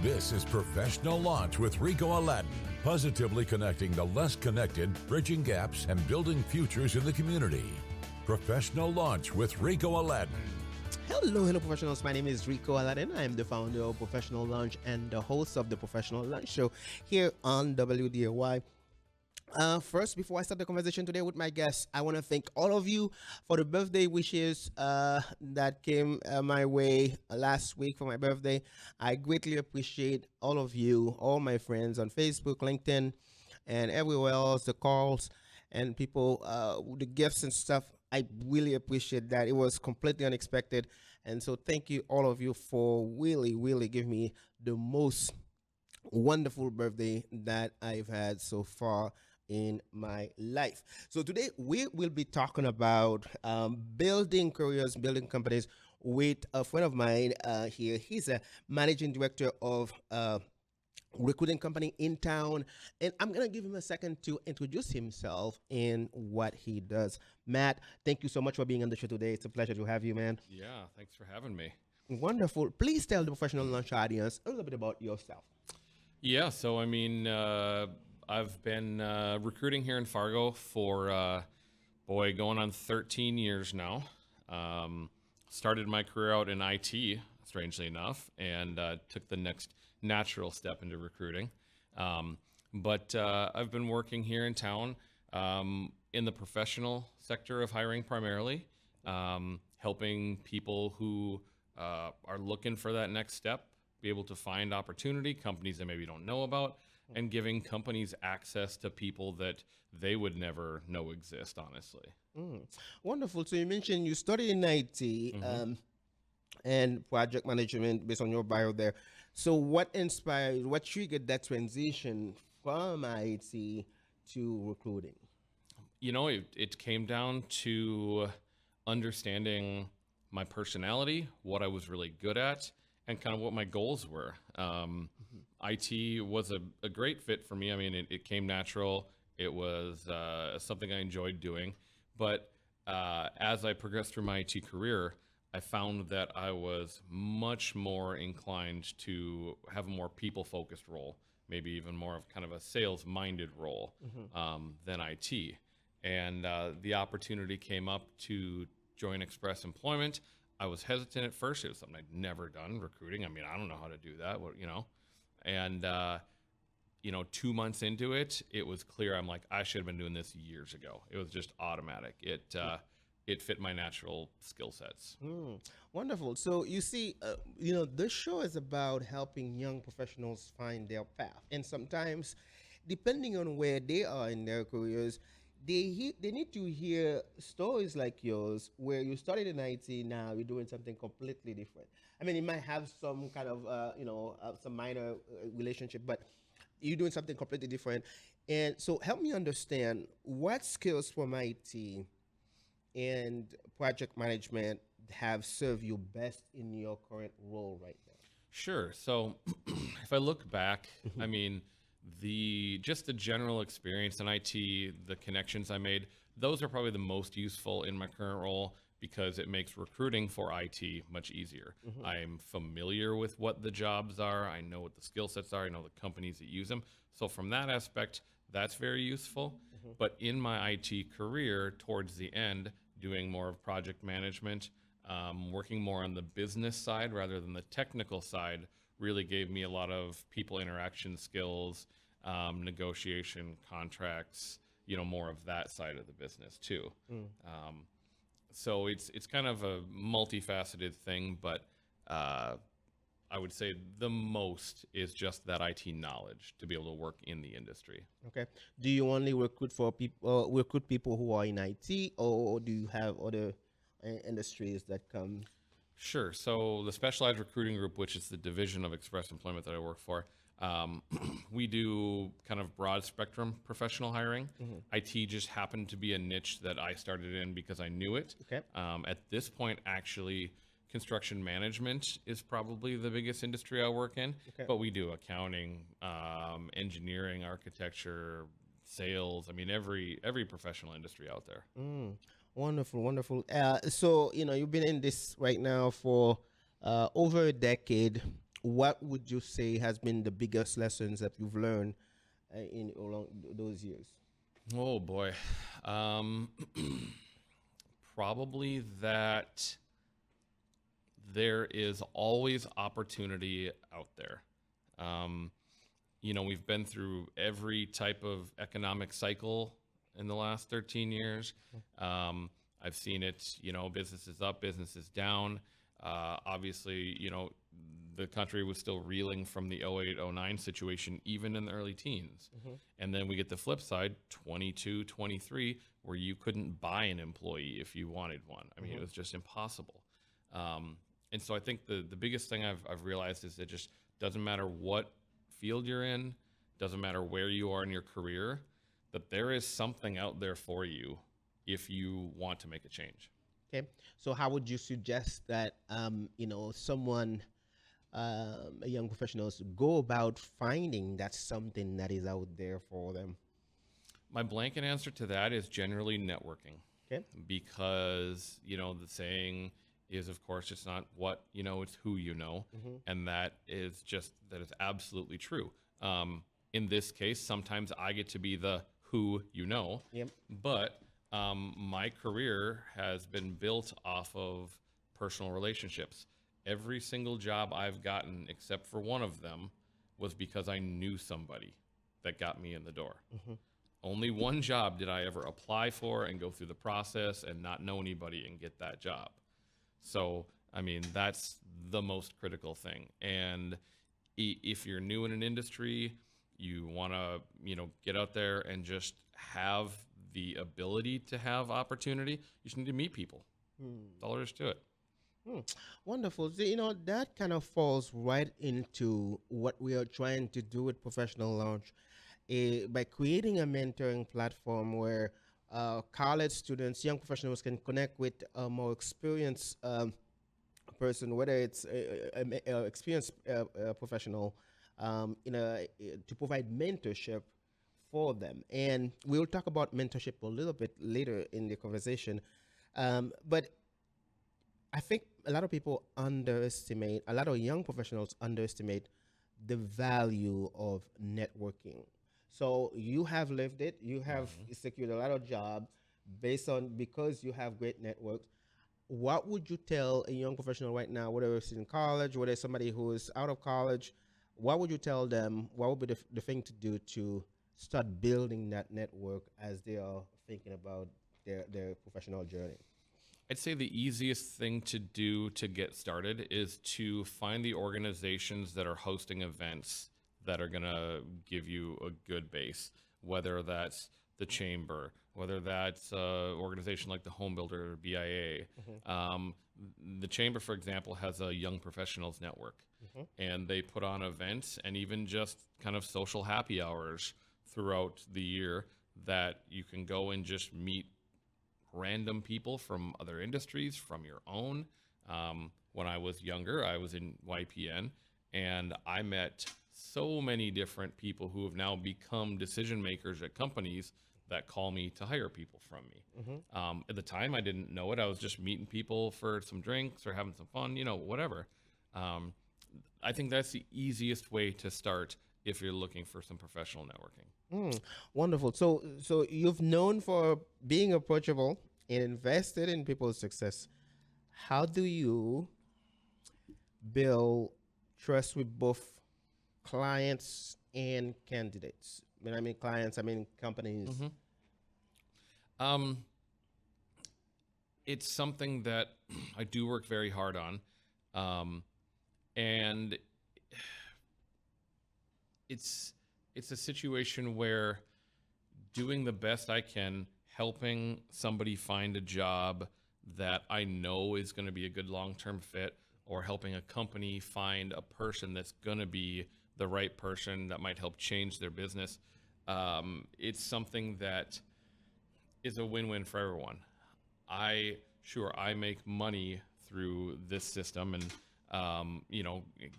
This is Professional Launch with Ricot Aladin, positively connecting the less connected, bridging gaps, and building futures in the community. Professional Launch with Ricot Aladin. Hello, professionals. My name is Ricot Aladin. I am the founder of Professional Launch and the host of the Professional Launch Show here on WDAY. First, before I start the conversation today with my guests, I want to thank all of you for the birthday wishes that came my way last week for my birthday. I greatly appreciate all of you, all my friends on Facebook, LinkedIn, and everywhere else, the calls and people, the gifts and stuff. I really appreciate that. It was completely unexpected. And so thank you, all of you, for really giving me the most wonderful birthday that I've had so far in my life. So today we will be talking about building careers, building companies with a friend of mine here. He's a managing director of recruiting company in town, and I'm gonna give him a second to introduce himself and what he does. Matt, thank you so much for being on the show today. It's a pleasure to have you, man. Yeah, thanks for having me. Wonderful. Please tell the Professional Launch audience a little bit about yourself. Yeah, so I mean, I've been recruiting here in Fargo for, going on 13 years now. Started my career out in IT, strangely enough, and took the next natural step into recruiting. But I've been working here in town in the professional sector of hiring primarily, helping people who are looking for that next step, be able to find opportunity, companies they maybe don't know about, and giving companies access to people that they would never know exist, honestly. Wonderful. So you mentioned you studied in IT and project management based on your bio there. So what inspired, what triggered that transition from IT to recruiting? You know, it came down to understanding my personality, what I was really good at, and kind of what my goals were. IT was a great fit for me. I mean, it came natural. It was something I enjoyed doing. But as I progressed through my IT career, I found that I was much more inclined to have a more people-focused role, maybe even more of kind of a sales-minded role than IT. And the opportunity came up to join Express Employment. I was hesitant at first. It was something I'd never done, recruiting. I mean, I don't know how to do that, And, 2 months into it, it was clear. I'm like, I should have been doing this years ago. It was just automatic. It fit my natural skill sets. Wonderful. So you see, this show is about helping young professionals find their path. And sometimes, depending on where they are in their careers, they need to hear stories like yours where you started in IT, now you're doing something completely different. I mean, it might have some kind of, some minor relationship, but you're doing something completely different. And so help me understand what skills from IT and project management have served you best in your current role right now? Sure. So if I look back, I mean, the general experience in IT, the connections I made, those are probably the most useful in my current role because it makes recruiting for IT much easier. I'm familiar with what the jobs are. I know what the skill sets are. I know the companies that use them. So from that aspect, that's very useful. But in my IT career, towards the end, doing more of project management, working more on the business side rather than the technical side, really gave me a lot of people interaction skills, negotiation, contracts, more of that side of the business too. So it's kind of a multifaceted thing, but I would say the most is just that IT knowledge to be able to work in the industry. Okay. Do you only recruit people who are in IT, or do you have other industries that come? Sure. So the Specialized Recruiting Group, which is the division of Express Employment that I work for, we do kind of broad spectrum professional hiring. IT just happened to be a niche that I started in because I knew it. Okay. At this point, actually, construction management is probably the biggest industry I work in, but we do accounting, engineering, architecture, sales. I mean, every professional industry out there. Wonderful, wonderful. So, you've been in this right now for over a decade. what would you say has been the biggest lessons that you've learned in along those years? Oh boy. Um, Probably that there is always opportunity out there. Um, we've been through every type of economic cycle in the last 13 years. I've seen it, businesses up, businesses down. Obviously, the country was still reeling from the 08, 09 situation, even in the early teens. And then we get the flip side, 22, 23, where you couldn't buy an employee if you wanted one. I mean, it was just impossible. And so I think the biggest thing I've realized is it just doesn't matter what field you're in, doesn't matter where you are in your career, that there is something out there for you if you want to make a change. Okay, so how would you suggest that someone, young professionals, go about finding that something that is out there for them? My blanket answer to that is generally networking. Okay. Because, the saying is, of course, it's not what you know, it's who you know. And that is absolutely true. In this case, sometimes I get to be the who you know. Yep. But my career has been built off of personal relationships. Every single job I've gotten, except for one of them, was because I knew somebody that got me in the door. Only one job did I ever apply for and go through the process and not know anybody and get that job. So, I mean, that's the most critical thing. And if you're new in an industry, you want to, get out there and just have the ability to have opportunity, you just need to meet people. That's all there is to it. Wonderful. So, that kind of falls right into what we are trying to do with Professional Launch, by creating a mentoring platform where college students, young professionals can connect with a more experienced person, whether it's an experienced professional, to provide mentorship for them. And we'll talk about mentorship a little bit later in the conversation. But I think a lot of people underestimate, a lot of young professionals underestimate the value of networking. So you have lived it, you have secured a lot of jobs because you have great networks. What would you tell a young professional right now, whether it's in college, whether it's somebody who is out of college, what would you tell them? What would be the thing to do to start building that network as they are thinking about their professional journey? I'd say the easiest thing to do to get started is to find the organizations that are hosting events that are going to give you a good base, whether that's the Chamber, whether that's an organization like the Home Builder or BIA. The Chamber, for example, has a young professionals network, and they put on events and even just kind of social happy hours throughout the year that you can go and just meet random people from other industries, from your own. When I was younger, I was in YPN, and I met so many different people who have now become decision makers at companies that call me to hire people from me. At the time, I didn't know it. I was just meeting people for some drinks or having some fun, whatever. I think that's the easiest way to start if you're looking for some professional networking. Wonderful. So you've known for being approachable and invested in people's success. How do you build trust with both clients and candidates? When I mean clients, I mean companies. It's something that I do work very hard on. And it's a situation where doing the best I can, helping somebody find a job that I know is going to be a good long-term fit, or helping a company find a person that's going to be the right person that might help change their business. It's something that is a win-win for everyone. I make money through this system and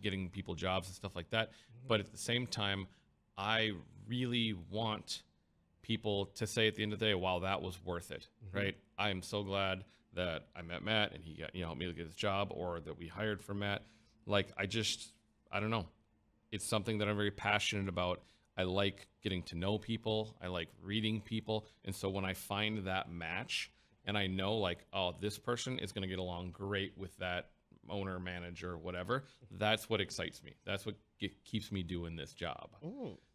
getting people jobs and stuff like that. But at the same time, I really want people to say at the end of the day, wow, that was worth it, right? I am so glad that I met Matt and he got, helped me to get his job, or that we hired for Matt. Like, I don't know. It's something that I'm very passionate about. I like getting to know people. I like reading people. And so when I find that match and I know like, oh, this person is going to get along great with that owner, manager, whatever, that's what excites me. That's what keeps me doing this job.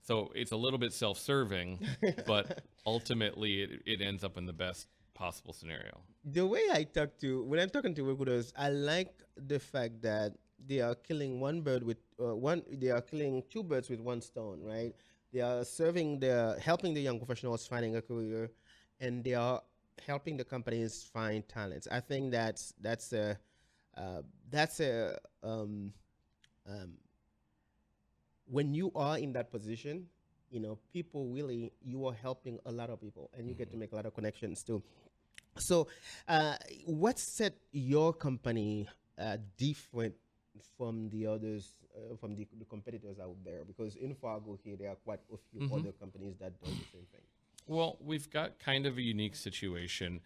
So it's a little bit self-serving, but ultimately it ends up in the best possible scenario. The way when I'm talking to recruiters, I like the fact that they are killing they are killing two birds with one stone, right? They are helping the young professionals finding a career, and they are helping the companies find talents. I think that's a when you are in that position, people really, you are helping a lot of people, and you get to make a lot of connections too. So, what set your company different from the others, from the competitors out there? Because in Fargo here, there are quite a few other companies that do the same thing. Well, we've got kind of a unique situation.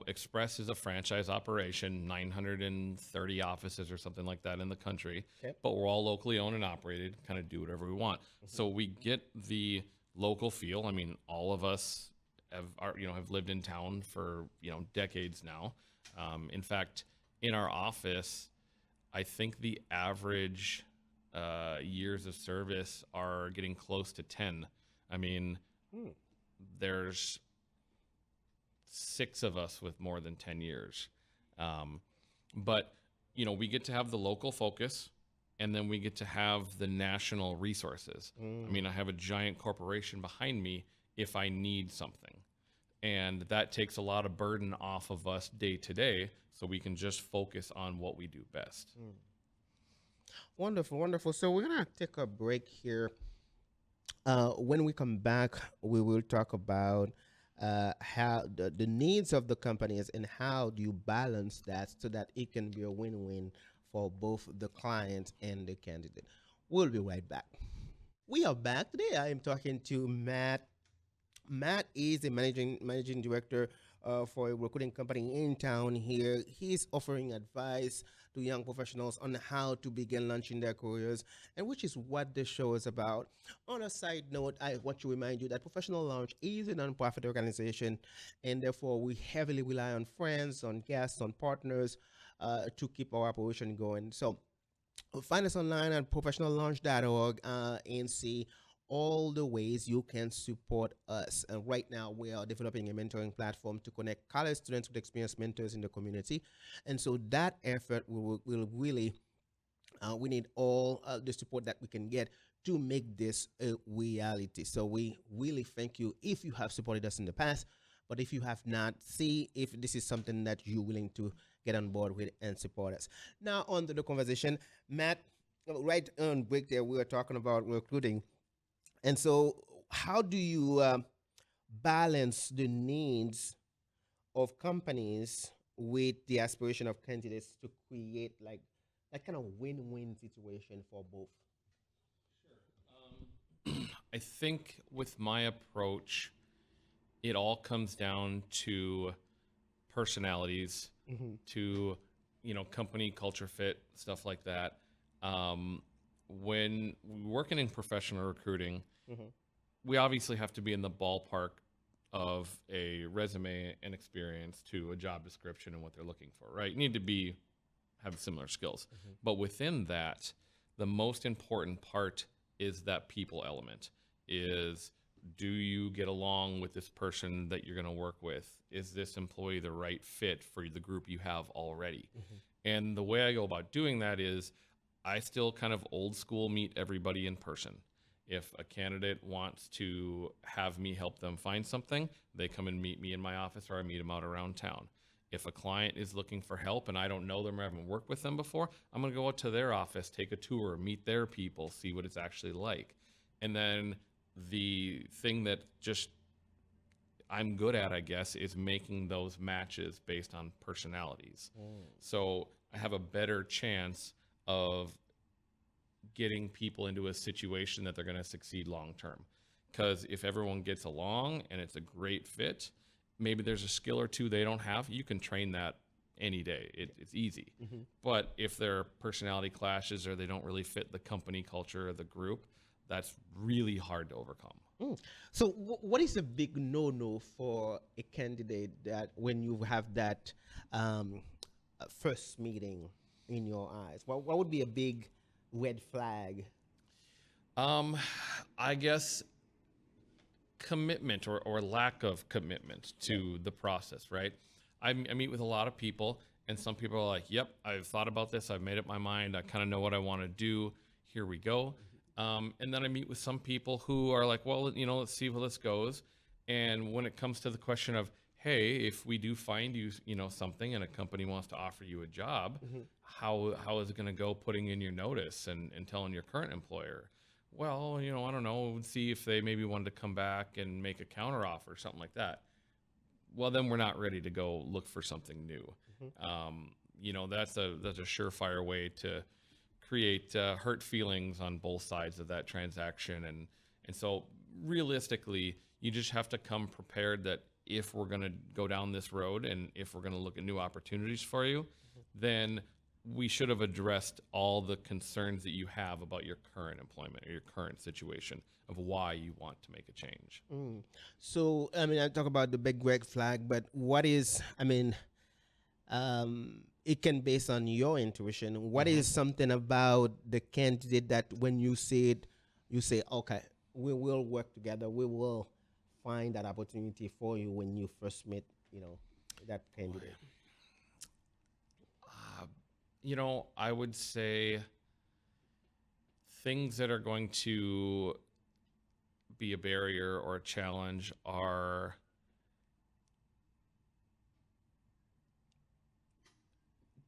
Express is a franchise operation, 930 offices or something like that in the country, but we're all locally owned and operated, kind of do whatever we want. So we get the local feel. I mean, all of us have lived in town for, decades now. In fact, in our office, I think the average years of service are getting close to 10. I mean, there's 6 of us with more than 10 years. But, we get to have the local focus, and then we get to have the national resources. I mean, I have a giant corporation behind me if I need something. And that takes a lot of burden off of us day to day, so we can just focus on what we do best. Wonderful, wonderful. So we're going to take a break here. When we come back, we will talk about how the needs of the companies and how do you balance that so that it can be a win-win for both the client and the candidate. We'll be right back. We are back today. I am talking to Matt. Matt is a managing director for a recruiting company in town here. He's offering advice to young professionals on how to begin launching their careers, and which is what the show is about. On a side note, I want to remind you that Professional Launch is a nonprofit organization, and therefore we heavily rely on friends, on guests, on partners to keep our operation going. So find us online at professionallaunch.org and see all the ways you can support us. And right now we are developing a mentoring platform to connect college students with experienced mentors in the community. And so that effort will really, we need all the support that we can get to make this a reality. So we really thank you if you have supported us in the past, but if you have not, see if this is something that you're willing to get on board with and support us. Now on to the conversation. Matt, right on break there, we were talking about recruiting. And so how do you balance the needs of companies with the aspiration of candidates to create like that kind of win-win situation for both? I think with my approach, it all comes down to personalities, to, company culture fit, stuff like that. When working in professional recruiting, we obviously have to be in the ballpark of a resume and experience to a job description and what they're looking for, right? You need to have similar skills. But within that, the most important part is that people element. Do you get along with this person that you're going to work with? Is this employee the right fit for the group you have already? And the way I go about doing that is I still kind of old school meet everybody in person. If a candidate wants to have me help them find something, they come and meet me in my office, or I meet them out around town. If a client is looking for help and I don't know them or haven't worked with them before, I'm going to go out to their office, take a tour, meet their people, see what it's actually like. And then the thing that just I'm good at, I guess, is making those matches based on personalities. So I have a better chance of getting people into a situation that they're going to succeed long term. Because if everyone gets along and it's a great fit, maybe there's a skill or two they don't have, you can train that any day. It's easy. But if their personality clashes or they don't really fit the company culture or the group, that's really hard to overcome. So, what is a big no-no for a candidate that when you have that first meeting in your eyes? What would be a big red flag? I guess commitment or lack of commitment to the process, right? I meet with a lot of people, and some people are like, yep, I've thought about this. I've made up my mind. I kind of know what I want to do. Here we go. And then I meet with some people who are like, well, let's see where this goes. And when it comes to the question of, hey, if we do find you, something and a company wants to offer you a job, how is it going to go putting in your notice and telling your current employer? Well, I don't know, see if they maybe wanted to come back and make a counteroffer or something like that. Well, then we're not ready to go look for something new. That's a surefire way to create hurt feelings on both sides of that transaction. And so realistically, you just have to come prepared that if we're going to go down this road and if we're going to look at new opportunities for you, then we should have addressed all the concerns that you have about your current employment or your current situation of why you want to make a change. So, I talk about the big red flag, but what is, it can based on your intuition. What is something about the candidate that when you see it, you say, okay, we will work together. We will find that opportunity for you when you first meet, that candidate. I would say things that are going to be a barrier or a challenge are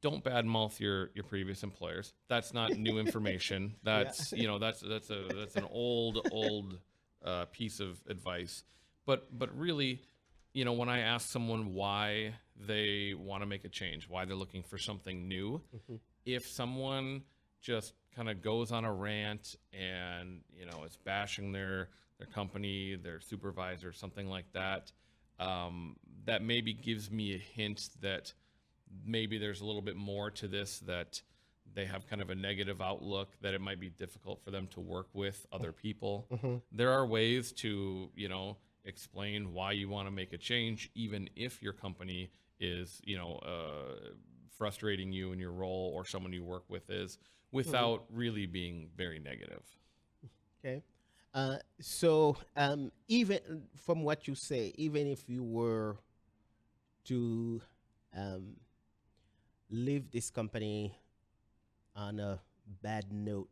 don't badmouth your previous employers. That's not new information. That's that's an old piece of advice. But really, when I ask someone why they want to make a change, why they're looking for something new, if someone just kind of goes on a rant and is bashing their company, their supervisor, something like that, that maybe gives me a hint that maybe there's a little bit more to this, that they have kind of a negative outlook, that it might be difficult for them to work with other people. There are ways to, explain why you want to make a change, even if your company is, frustrating you in your role or someone you work with is, without really being very negative. Okay. So even from what you say, even if you were to leave this company on a bad note,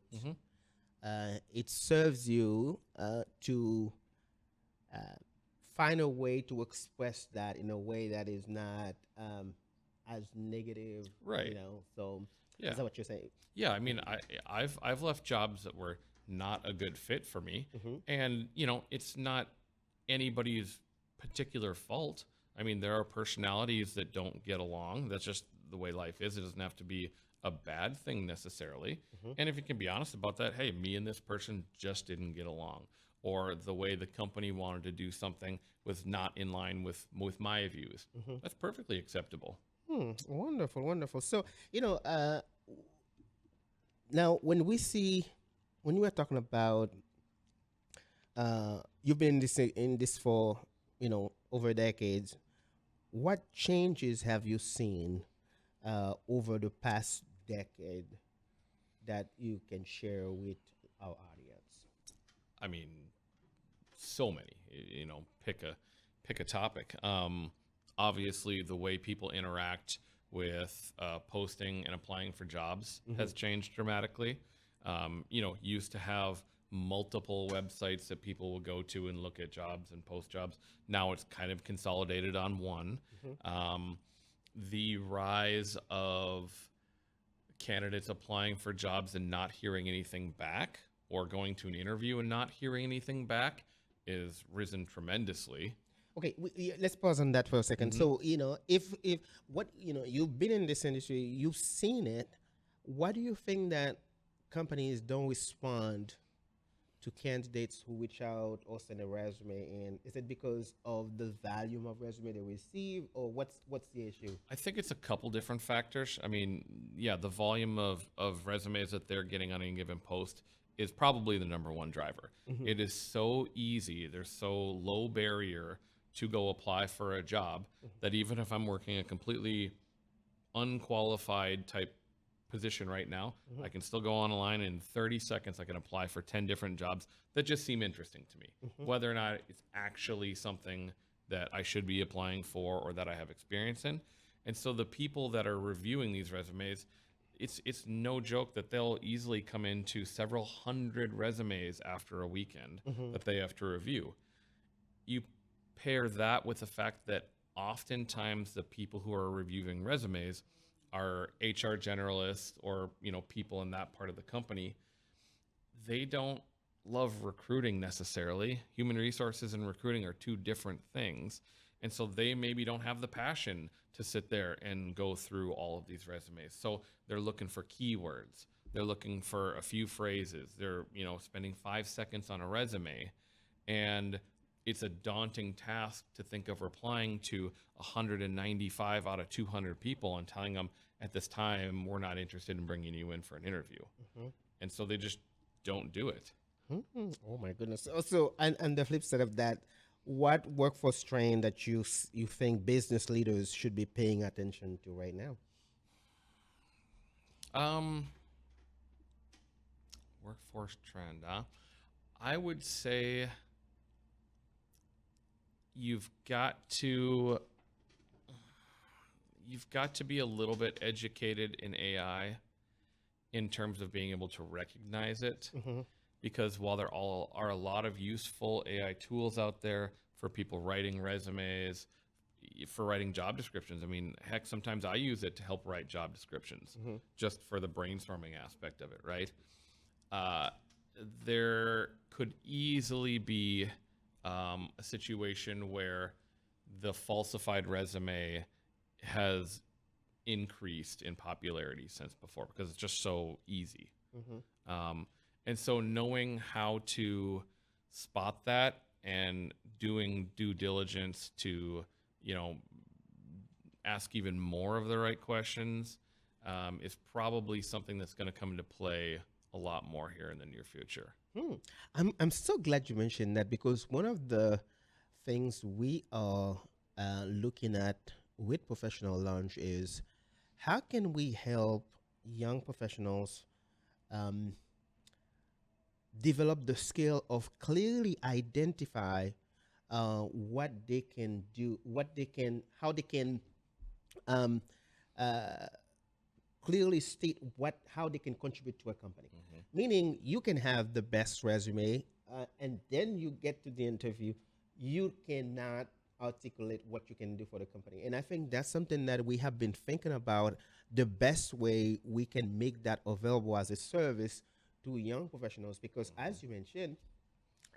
it serves you to find a way to express that in a way that is not as negative, right? So yeah. Is that what you're saying? Yeah, I've left jobs that were not a good fit for me, and it's not anybody's particular fault. There are personalities that don't get along. That's just the way life is. It doesn't have to be a bad thing necessarily. And if you can be honest about that, hey, me and this person just didn't get along, or the way the company wanted to do something was not in line with my views. That's perfectly acceptable. Wonderful. So, now when you are talking about, you've been in this for, over decades, what changes have you seen over the past decade that you can share with our audience? So many. Pick a topic. Obviously, the way people interact with posting and applying for jobs has changed dramatically. Used to have multiple websites that people will go to and look at jobs and post jobs. Now it's kind of consolidated on one. The rise of candidates applying for jobs and not hearing anything back, or going to an interview and not hearing anything back, is risen tremendously. Okay, let's pause on that for a second. So, if what, you've been in this industry, you've seen it. Why do you think that companies don't respond to candidates who reach out or send a resume in? Is it because of the volume of resume they receive, or what's the issue? I think it's a couple different factors. I mean, yeah, the volume of resumes that they're getting on any given post is probably the number one driver. It is so easy. There's so low barrier to go apply for a job that even if I'm working a completely unqualified type position right now, I can still go online in 30 seconds. I can apply for 10 different jobs that just seem interesting to me, whether or not it's actually something that I should be applying for or that I have experience in. And so the people that are reviewing these resumes, it's no joke that they'll easily come into several hundred resumes after a weekend that they have to review. You pair that with the fact that oftentimes the people who are reviewing resumes are HR generalists or, people in that part of the company. They don't love recruiting necessarily. Human resources and recruiting are two different things. And so they maybe don't have the passion to sit there and go through all of these resumes. So they're looking for keywords. They're looking for a few phrases. They're, spending 5 seconds on a resume. And it's a daunting task to think of replying to 195 out of 200 people and telling them at this time, we're not interested in bringing you in for an interview. And so they just don't do it. Oh my goodness. Also, and the flip side of that, what workforce trend that you think business leaders should be paying attention to right now? Workforce trend, huh? I would say you've got to be a little bit educated in AI in terms of being able to recognize it. Because while there are a lot of useful AI tools out there for people writing resumes, for writing job descriptions, I mean, heck, sometimes I use it to help write job descriptions just for the brainstorming aspect of it, right? There could easily be a situation where the falsified resume has increased in popularity since before because it's just so easy. And so knowing how to spot that and doing due diligence to, ask even more of the right questions is probably something that's going to come into play a lot more here in the near future. I'm so glad you mentioned that, because one of the things we are looking at with Professional Launch is how can we help young professionals develop the skill of clearly identify what they can do, how they can clearly state how they can contribute to a company. Meaning, you can have the best resume, and then you get to the interview, you cannot articulate what you can do for the company. And I think that's something that we have been thinking about, the best way we can make that available as a service to young professionals. Because as you mentioned,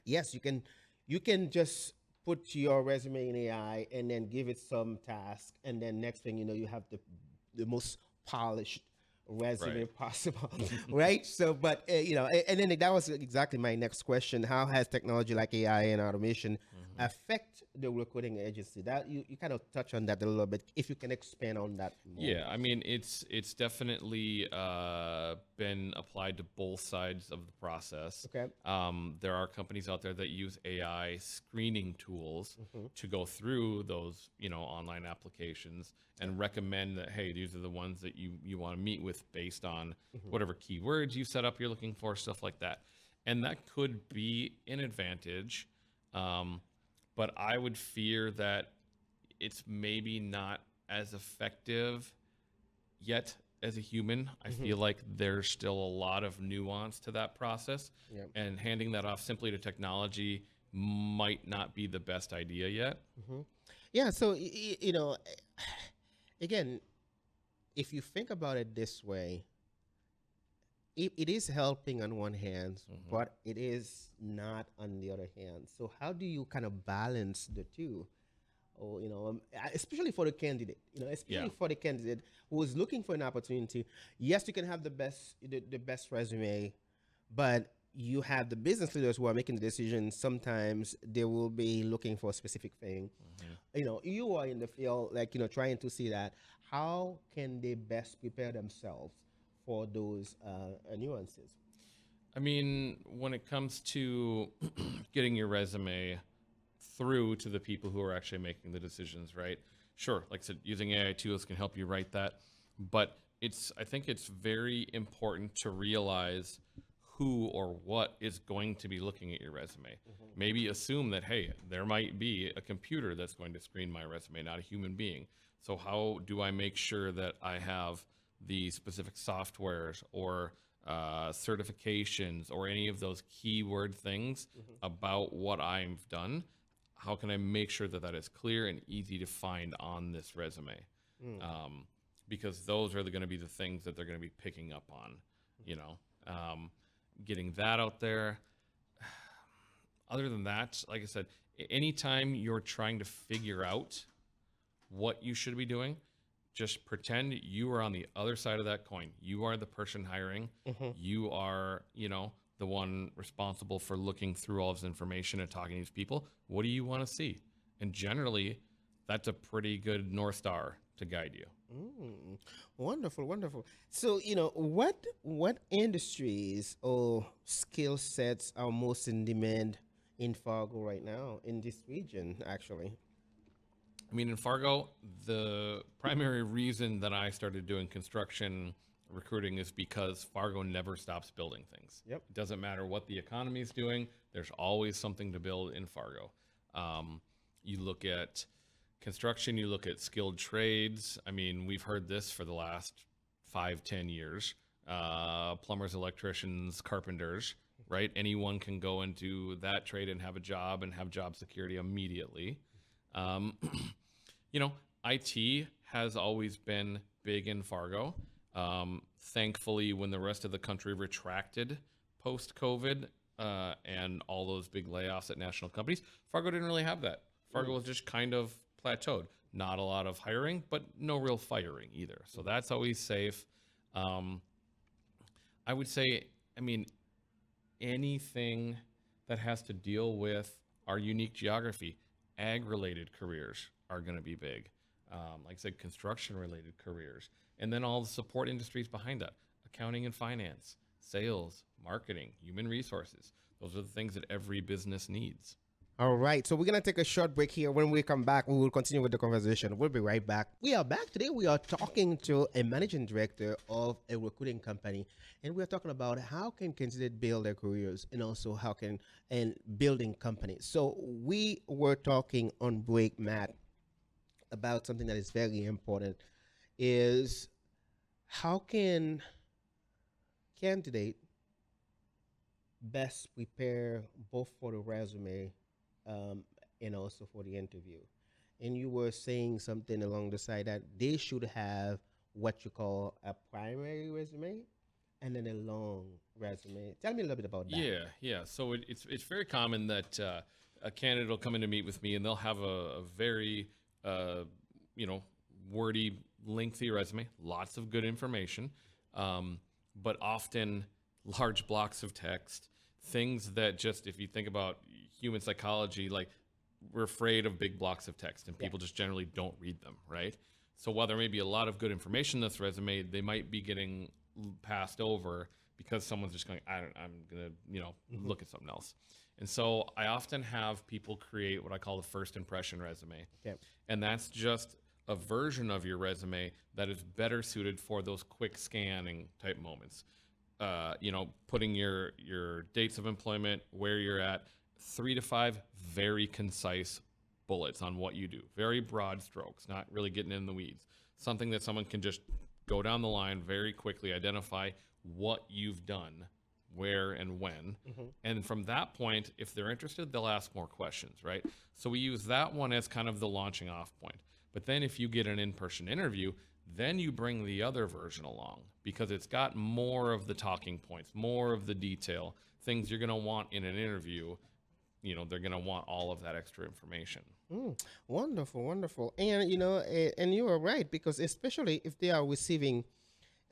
yes, you can just put your resume in AI and then give it some task, and then next thing you know, you have the most polished resume possible, right? So, but and then that was exactly my next question: how has technology like AI and automation affect the recruiting agency? That you kind of touch on that a little bit. If you can expand on that more. Yeah, I mean, it's definitely been applied to both sides of the process. Okay. There are companies out there that use AI screening tools to go through those, online applications and recommend that, hey, these are the ones that you want to meet with based on whatever keywords you set up you're looking for, stuff like that. And that could be an advantage. But I would fear that it's maybe not as effective yet as a human. I feel like there's still a lot of nuance to that process, and handing that off simply to technology might not be the best idea yet. Yeah, so again, if you think about it this way, it is helping on one hand, but it is not on the other hand. So how do you kind of balance the two? Or, especially for the candidate, for the candidate who is looking for an opportunity. Yes, you can have the best resume, but you have the business leaders who are making the decisions. Sometimes they will be looking for a specific thing. You are in the field, like, trying to see that how can they best prepare themselves for those nuances. I mean, when it comes to getting your resume through to the people who are actually making the decisions, right? Sure, like I said, using AI tools can help you write that, but I think it's very important to realize who or what is going to be looking at your resume. Maybe assume that, hey, there might be a computer that's going to screen my resume, not a human being. So how do I make sure that I have the specific softwares or certifications or any of those keyword things about what I've done? How can I make sure that that is clear and easy to find on this resume? Because those are going to be the things that they're going to be picking up on, getting that out there. Other than that, like I said, anytime you're trying to figure out what you should be doing, just pretend you are on the other side of that coin. You are the person hiring. You are, the one responsible for looking through all this information and talking to these people. What do you want to see? And generally, that's a pretty good North Star to guide you. Wonderful, wonderful. So, what industries or skill sets are most in demand in Fargo right now, in this region, actually? I mean, in Fargo, the primary reason that I started doing construction recruiting is because Fargo never stops building things. Yep. It doesn't matter what the economy is doing. There's always something to build in Fargo. You look at construction, you look at skilled trades. I mean, we've heard this for the last 5-10 years. Plumbers, electricians, carpenters, right? Anyone can go into that trade and have a job and have job security immediately. IT has always been big in Fargo. Thankfully, when the rest of the country retracted post-COVID and all those big layoffs at national companies, Fargo didn't really have that. Fargo was just kind of plateaued. Not a lot of hiring, but no real firing either. So that's always safe. I would say, anything that has to deal with our unique geography, ag-related careers are going to be big. Like I said, construction-related careers. And then all the support industries behind that, accounting and finance, sales, marketing, human resources. Those are the things that every business needs. All right, so we're going to take a short break here. When we come back, we will continue with the conversation. We'll be right back. We are back. Today we are talking to a managing director of a recruiting company, and we're talking about how can candidates build their careers and also and building companies. So we were talking on break, Matt, about something that is very important, is how can candidate best prepare both for the resume and also for the interview. And you were saying something along the side that they should have what you call a primary resume and then a long resume. Tell me a little bit about that. Yeah. So it's very common that a candidate will come in to meet with me and they'll have a very wordy, lengthy resume, lots of good information, but often large blocks of text, things that just, if you think about human psychology, like we're afraid of big blocks of text and people just generally don't read them, right? So while there may be a lot of good information in this resume, they might be getting passed over because someone's just going, I'm going to, look at something else. And so I often have people create what I call the first impression resume. Okay. And that's just a version of your resume that is better suited for those quick scanning type moments. Putting your dates of employment, where you're at, 3 to 5 very concise bullets on what you do. Very broad strokes, not really getting in the weeds. Something that someone can just go down the line very quickly, identify what you've done, where and when. And from that point, if they're interested, they'll ask more questions, right? So we use that one as kind of the launching off point. But then if you get an in-person interview, then you bring the other version along because it's got more of the talking points, more of the detail, things you're going to want in an interview. They're going to want all of that extra information. Wonderful, wonderful. And, and you are right, because especially if they are receiving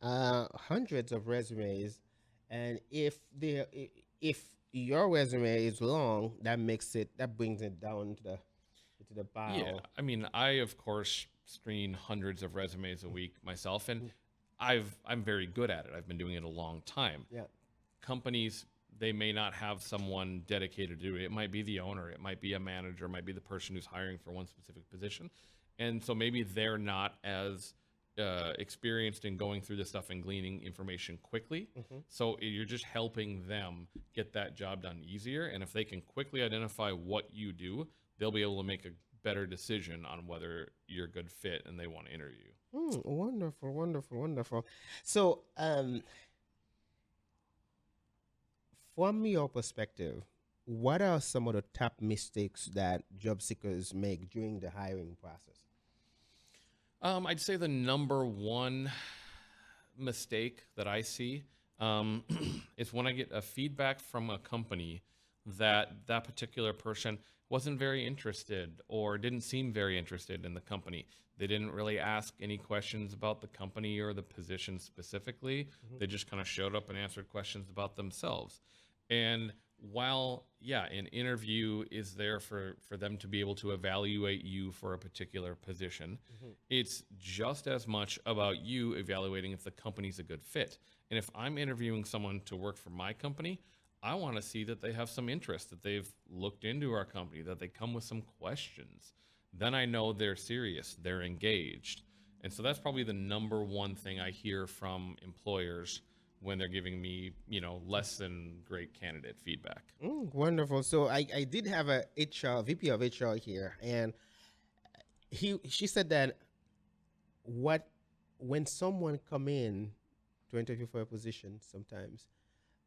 hundreds of resumes, and if if your resume is long, that brings it down to the Yeah, pile. I mean, I of course screen hundreds of resumes a week myself, and I'm very good at it. I've been doing it a long time. Yeah. Companies, they may not have someone dedicated to it. It might be the owner, it might be a manager, it might be the person who's hiring for one specific position, and so maybe they're not as experienced in going through this stuff and gleaning information quickly. So you're just helping them get that job done easier, and if they can quickly identify what you do, they'll be able to make a better decision on whether you're a good fit and they want to interview you. Wonderful, wonderful, wonderful. So, from your perspective, what are some of the top mistakes that job seekers make during the hiring process? I'd say the number one mistake that I see is when I get a feedback from a company that particular person wasn't very interested or didn't seem very interested in the company. They didn't really ask any questions about the company or the position specifically. They just kind of showed up and answered questions about themselves. And while, yeah, an interview is there for them to be able to evaluate you for a particular position, it's just as much about you evaluating if the company's a good fit. And if I'm interviewing someone to work for my company, I want to see that they have some interest, that they've looked into our company, that they come with some questions. Then I know they're serious, they're engaged. And so that's probably the number one thing I hear from employers when they're giving me, less than great candidate feedback. Wonderful. So I did have a VP of HR here, and she said that what when someone come in to interview for a position, sometimes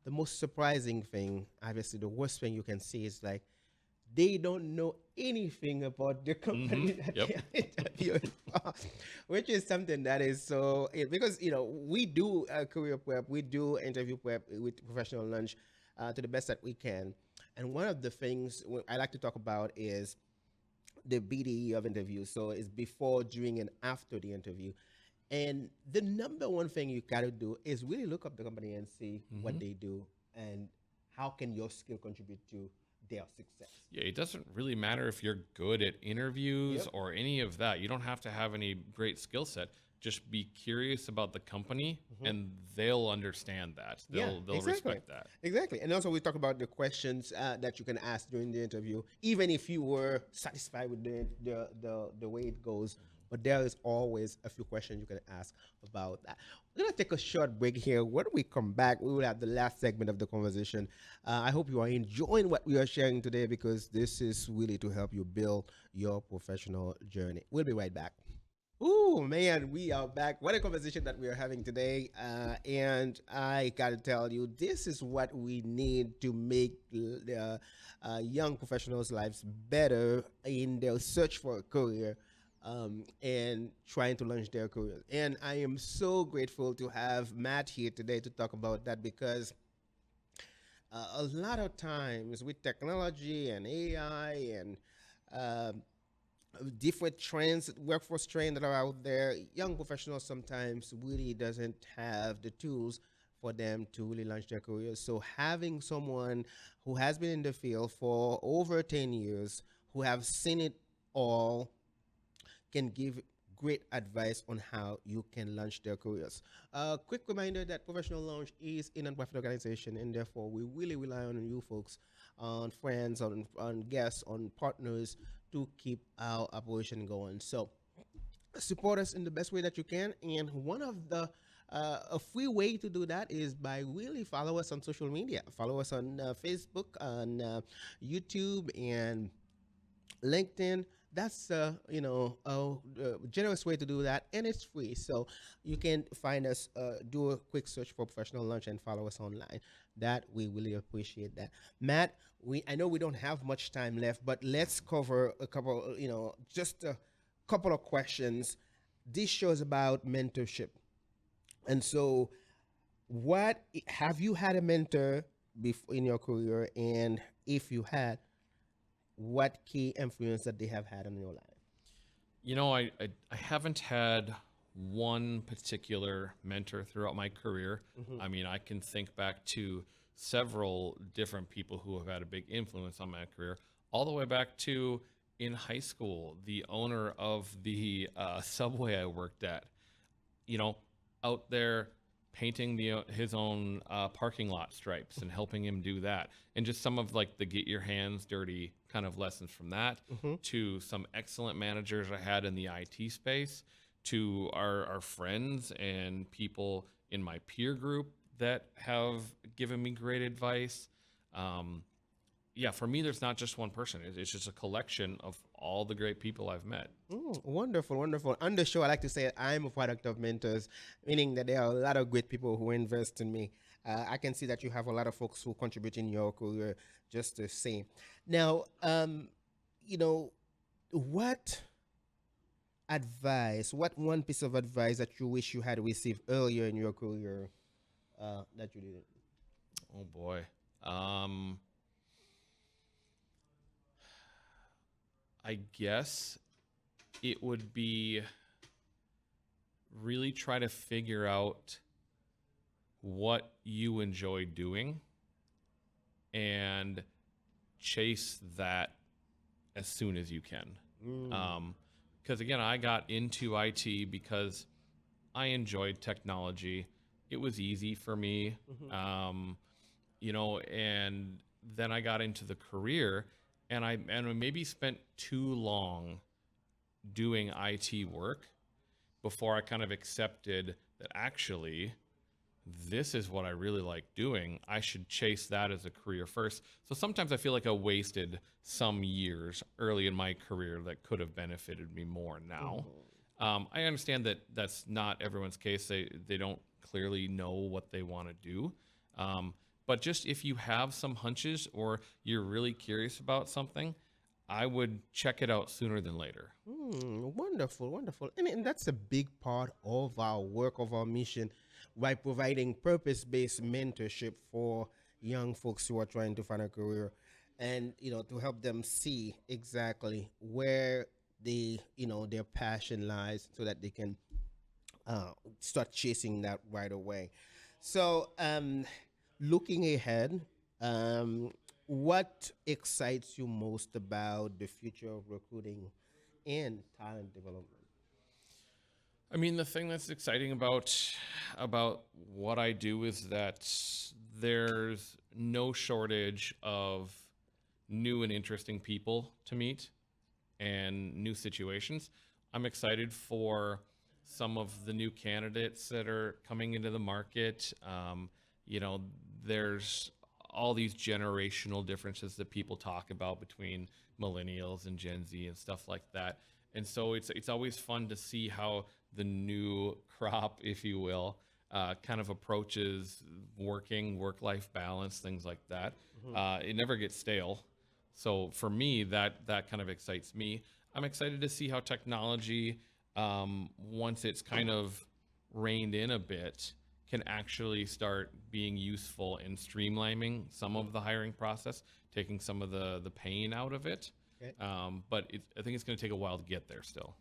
the most surprising thing, obviously the worst thing you can see, is like they don't know anything about the company that Yep. they are interviewing for, which is something that is so, because we do career prep, we do interview prep with professional lunch to the best that we can, and one of the things I like to talk about is the BDE of interviews. So it's before, during, and after the interview. And the number one thing you got to do is really look up the company and see what they do and how can your skill contribute to their success. Yeah, it doesn't really matter if you're good at interviews or any of that. You don't have to have any great skill set. Just be curious about the company, and they'll understand that. They'll respect that. Exactly. And also we talk about the questions that you can ask during the interview, even if you were satisfied with the way it goes. But there is always a few questions you can ask about that. We're going to take a short break here. When we come back, we will have the last segment of the conversation. I hope you are enjoying what we are sharing today, because this is really to help you build your professional journey. We'll be right back. Ooh, man, we are back. What a conversation that we are having today. And I got to tell you, this is what we need to make young professionals' lives better in their search for a career. And trying to launch their careers. And I am so grateful to have Matt here today to talk about that, because a lot of times with technology and AI and different trends, workforce trends that are out there, young professionals sometimes really doesn't have the tools for them to really launch their careers. So having someone who has been in the field for over 10 years, who have seen it all, can give great advice on how you can launch their careers. Quick reminder that Professional Launch is a nonprofit organization, and therefore we really rely on you folks, on friends, on guests, on partners to keep our operation going. So support us in the best way that you can, and one of the a free way to do that is by really follow us on social media. Follow us on Facebook, on YouTube, and LinkedIn. That's a generous way to do that, and it's free. So you can find us, do a quick search for Professional Lunch, and follow us online. That we really appreciate that. Matt, I know we don't have much time left, but let's cover a couple, just a couple of questions. This show is about mentorship, and so what have you had a mentor before in your career, and if you had, what key influence that they have had on your life? I haven't had one particular mentor throughout my career. I mean, I can think back to several different people who have had a big influence on my career, all the way back to in high school, the owner of the Subway I worked at, out there painting his own parking lot stripes and helping him do that. And just some of like the get your hands dirty kind of lessons from that, to some excellent managers I had in the IT space, to our friends and people in my peer group that have given me great advice. For me, there's not just one person. It's just a collection of all the great people I've met. Wonderful, wonderful. On the show, I like to say I'm a product of mentors, meaning that there are a lot of great people who invest in me. I can see that you have a lot of folks who contribute in your career, just the same. Now, what one piece of advice that you wish you had received earlier in your career that you didn't? Oh boy. I guess it would be really try to figure out what you enjoy doing and chase that as soon as you can. Because again, I got into IT because I enjoyed technology. It was easy for me, and then I got into the career, and I maybe spent too long doing IT work before I kind of accepted that actually this is what I really like doing. I should chase that as a career first. So sometimes I feel like I wasted some years early in my career that could have benefited me more now. I understand that that's not everyone's case. They don't clearly know what they want to do. But just if you have some hunches or you're really curious about something, I would check it out sooner than later. Wonderful, wonderful. And that's a big part of our work, of our mission, by providing purpose-based mentorship for young folks who are trying to find a career, and to help them see exactly where their passion lies, so that they can start chasing that right away. So looking ahead, what excites you most about the future of recruiting and talent development? I mean, the thing that's exciting about what I do is that there's no shortage of new and interesting people to meet and new situations. I'm excited for some of the new candidates that are coming into the market. There's all these generational differences that people talk about between millennials and Gen Z and stuff like that. And so it's always fun to see how the new crop, if you will, kind of approaches work-life balance, things like that. It never gets stale. So for me, that kind of excites me. I'm excited to see how technology, once it's kind of reined in a bit, can actually start being useful in streamlining some of the hiring process, taking some of the pain out of it. Okay. But I think it's going to take a while to get there still.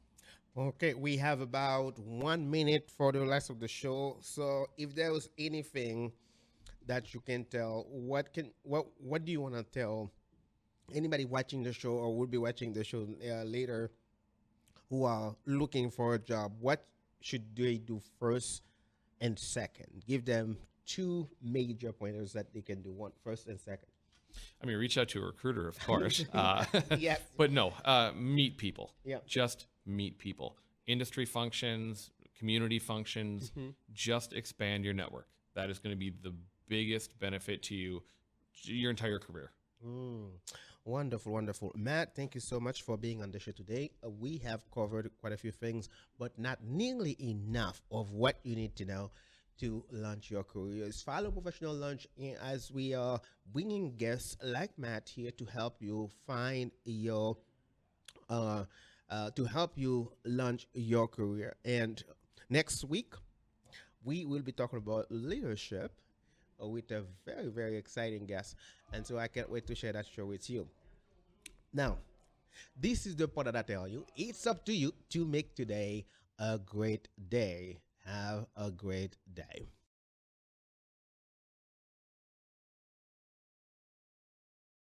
Okay, we have about 1 minute for the rest of the show. So if there was anything that you can tell, what do you want to tell anybody watching the show or will be watching the show later, who are looking for a job? What should they do first and second? Give them two major pointers that they can do, one first and second. I mean, reach out to a recruiter, of course. Yes. But no, meet people. Yeah. Just meet people. Industry functions, community functions, just expand your network. That is going to be the biggest benefit to you your entire career. Wonderful, wonderful. Matt, thank you so much for being on the show today. We have covered quite a few things, but not nearly enough of what you need to know to launch your careers. Follow Professional Launch as we are bringing guests like Matt here to help you find your, to help you launch your career. And next week, we will be talking about leadership with a very, very exciting guest. And so I can't wait to share that show with you. Now, this is the part that I tell you. It's up to you to make today a great day. Have a great day.